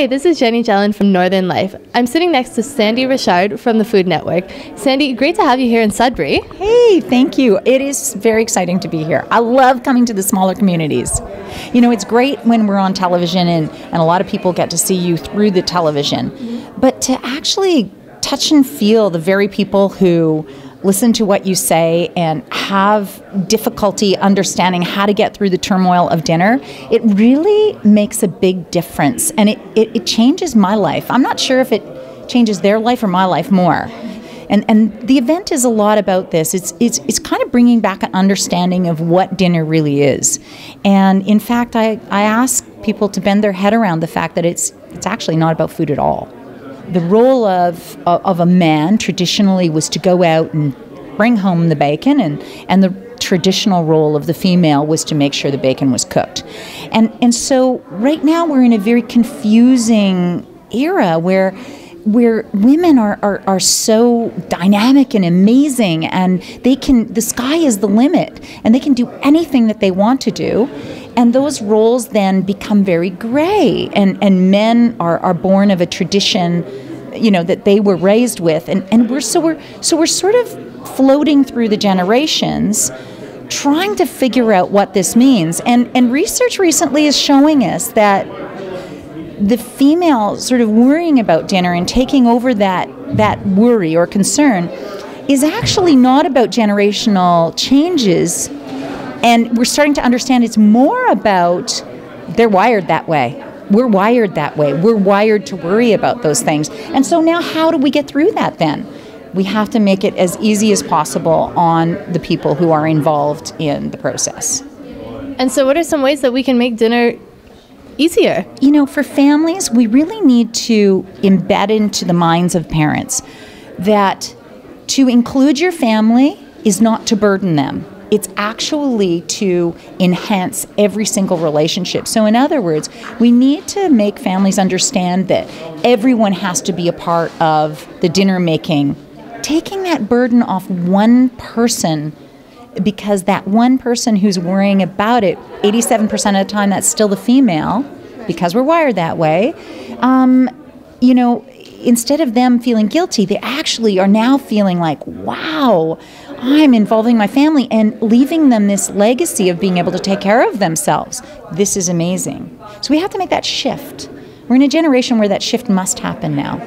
Hey, this is Jenny Jellin from Northern Life. I'm sitting next to Sandi Richard from the Food Network. Sandi, great to have you here in Sudbury. Hey, thank you. It is very exciting to be here. I love coming to the smaller communities. You know, it's great when we're on television and a lot of people get to see you through the television. But to actually touch and feel the very people who listen to what you say and have difficulty understanding how to get through the turmoil of dinner, it really makes a big difference. And it changes my life. I'm not sure if it changes their life or my life more. And the event is a lot about this. It's kind of bringing back an understanding of what dinner really is. And in fact, I ask people to bend their head around the fact that it's actually not about food at all. The role of a man traditionally was to go out and bring home the bacon, and the traditional role of the female was to make sure the bacon was cooked. And so right now we're in a very confusing era where women are so dynamic and amazing, and the sky is the limit, and they can do anything that they want to do. And those roles then become very gray, and men are born of a tradition, you know, that they were raised with, and we're sort of floating through the generations, trying to figure out what this means. And research recently is showing us that the female sort of worrying about dinner and taking over that worry or concern is actually not about generational changes. And we're starting to understand it's more about they're wired that way. We're wired that way. We're wired to worry about those things. And so now how do we get through that then? We have to make it as easy as possible on the people who are involved in the process. And so what are some ways that we can make dinner easier? You know, for families, we really need to embed into the minds of parents that to include your family is not to burden them. It's actually to enhance every single relationship. So in other words, we need to make families understand that everyone has to be a part of the dinner making, taking that burden off one person, because that one person who's worrying about it, 87% of the time that's still the female, because we're wired that way. You know, instead of them feeling guilty, they actually are now feeling like, wow, I'm involving my family and leaving them this legacy of being able to take care of themselves. This is amazing. So we have to make that shift. We're in a generation where that shift must happen now.